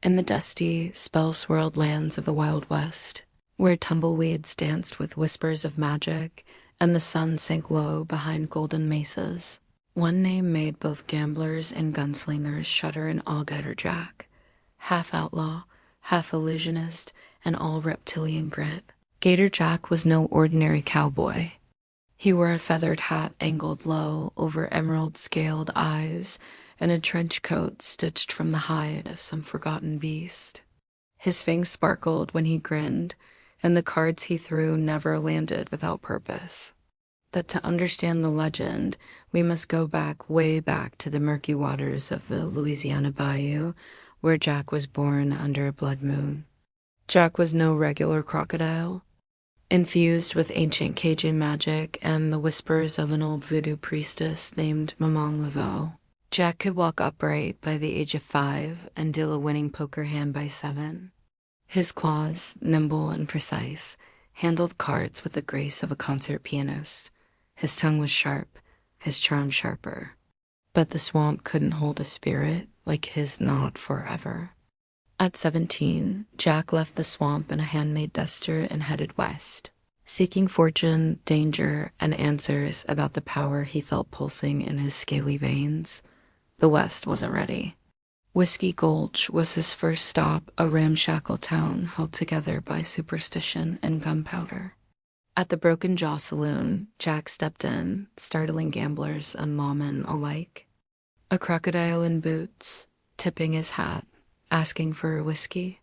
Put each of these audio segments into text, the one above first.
In the dusty, spell-swirled lands of the Wild West, where tumbleweeds danced with whispers of magic and the sun sank low behind golden mesas, one name made both gamblers and gunslingers shudder in awe: Gator Jack. Half outlaw, half illusionist, and all reptilian grit, Gator Jack was no ordinary cowboy. He wore a feathered hat angled low over emerald-scaled eyes and a trench coat stitched from the hide of some forgotten beast. His fangs sparkled when he grinned, and the cards he threw never landed without purpose. But to understand the legend, we must go back, way back to the murky waters of the Louisiana Bayou, where Jack was born under a blood moon. Jack was no regular crocodile. Infused with ancient Cajun magic and the whispers of an old voodoo priestess named Maman Laveau, Jack could walk upright by the age of 5 and deal a winning poker hand by 7. His claws, nimble and precise, handled cards with the grace of a concert pianist. His tongue was sharp, his charm sharper. But the swamp couldn't hold a spirit like his not forever. At 17, Jack left the swamp in a handmade duster and headed west, seeking fortune, danger, and answers about the power he felt pulsing in his scaly veins. The West wasn't ready. Whiskey Gulch was his first stop, a ramshackle town held together by superstition and gunpowder. At the Broken Jaw Saloon, Jack stepped in, startling gamblers and lawmen alike. A crocodile in boots, tipping his hat, asking for a whiskey.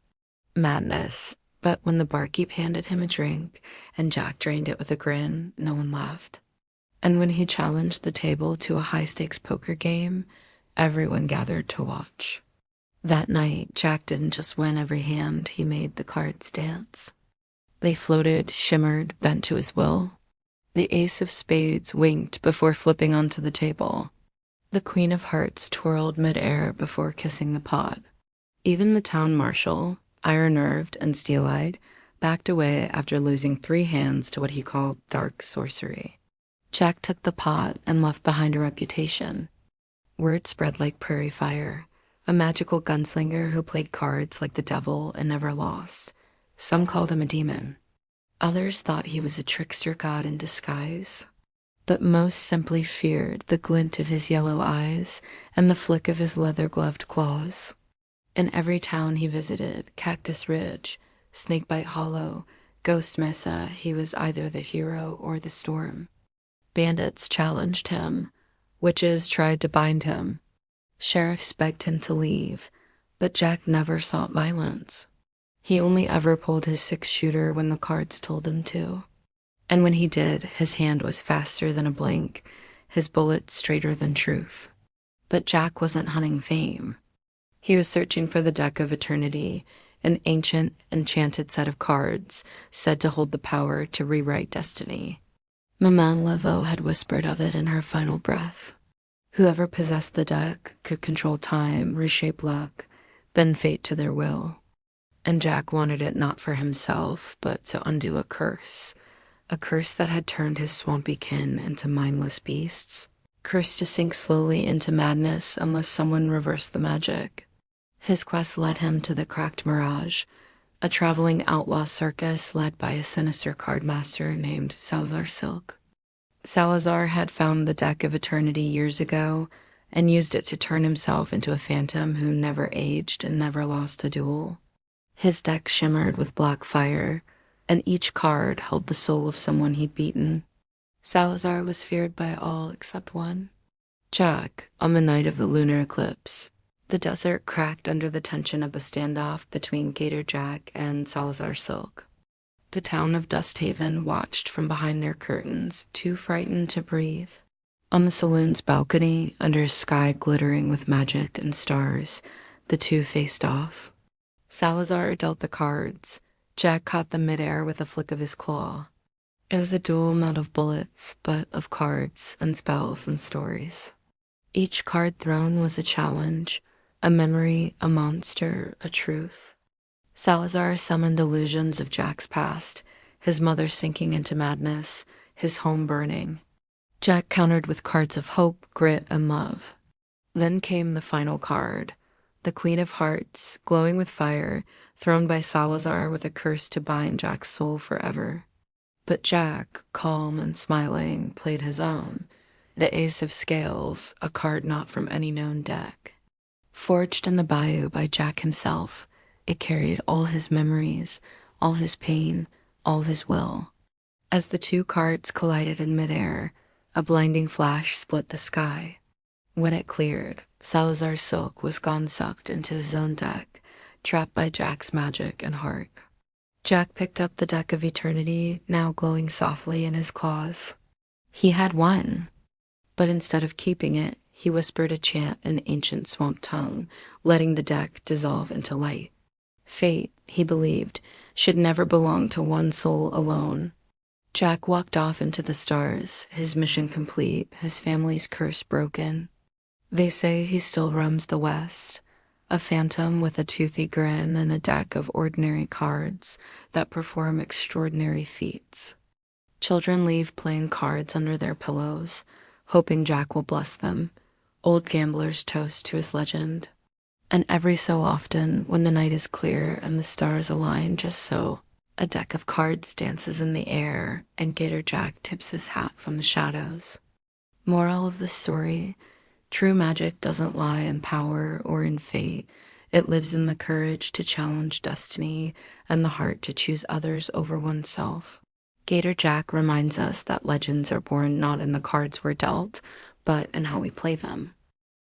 Madness, but when the barkeep handed him a drink and Jack drained it with a grin, no one laughed. And when he challenged the table to a high-stakes poker game, everyone gathered to watch. That night, Jack didn't just win every hand, he made the cards dance. They floated, shimmered, bent to his will. The ace of spades winked before flipping onto the table. The queen of hearts twirled mid-air before kissing the pot. Even the town marshal, iron-nerved and steel-eyed, backed away after losing 3 hands to what he called dark sorcery. Jack took the pot and left behind a reputation. Word spread like prairie fire, a magical gunslinger who played cards like the devil and never lost. Some called him a demon. Others thought he was a trickster god in disguise. But most simply feared the glint of his yellow eyes and the flick of his leather-gloved claws. In every town he visited, Cactus Ridge, Snakebite Hollow, Ghost Mesa, he was either the hero or the storm. Bandits challenged him. Witches tried to bind him. Sheriffs begged him to leave, but Jack never sought violence. He only ever pulled his 6-shooter when the cards told him to. And when he did, his hand was faster than a blink, his bullet straighter than truth. But Jack wasn't hunting fame. He was searching for the Deck of Eternity, an ancient, enchanted set of cards said to hold the power to rewrite destiny. Maman Laveau had whispered of it in her final breath. Whoever possessed the deck could control time, reshape luck, bend fate to their will. And Jack wanted it not for himself, but to undo a curse that had turned his swampy kin into mindless beasts, cursed to sink slowly into madness unless someone reversed the magic. His quest led him to the Cracked Mirage, a traveling outlaw circus led by a sinister cardmaster named Salazar Silk. Salazar had found the Deck of Eternity years ago and used it to turn himself into a phantom who never aged and never lost a duel. His deck shimmered with black fire, and each card held the soul of someone he'd beaten. Salazar was feared by all except one. Jack, on the night of the lunar eclipse. The desert cracked under the tension of the standoff between Gator Jack and Salazar Silk. The town of Dust Haven watched from behind their curtains, too frightened to breathe. On the saloon's balcony, under a sky glittering with magic and stars, the two faced off. Salazar dealt the cards. Jack caught them midair with a flick of his claw. It was a duel not of bullets, but of cards and spells and stories. Each card thrown was a challenge, a memory, a monster, a truth. Salazar summoned illusions of Jack's past, his mother sinking into madness, his home burning. Jack countered with cards of hope, grit, and love. Then came the final card, the Queen of Hearts, glowing with fire, thrown by Salazar with a curse to bind Jack's soul forever. But Jack, calm and smiling, played his own. The Ace of Scales, a card not from any known deck. Forged in the bayou by Jack himself, it carried all his memories, all his pain, all his will. As the two cards collided in midair, a blinding flash split the sky. When it cleared, Salazar's silk was gone sucked into his own deck, trapped by Jack's magic and heart. Jack picked up the deck of eternity, now glowing softly in his claws. He had won, but instead of keeping it, he whispered a chant in ancient swamp tongue, letting the deck dissolve into light. Fate, he believed, should never belong to one soul alone. Jack walked off into the stars, his mission complete, his family's curse broken. They say he still roams the West, a phantom with a toothy grin and a deck of ordinary cards that perform extraordinary feats. Children leave playing cards under their pillows, hoping Jack will bless them. Old gamblers toast to his legend. And every so often, when the night is clear and the stars align just so, a deck of cards dances in the air and Gator Jack tips his hat from the shadows. Moral of the story: true magic doesn't lie in power or in fate. It lives in the courage to challenge destiny and the heart to choose others over oneself. Gator Jack reminds us that legends are born not in the cards we're dealt, but in how we play them.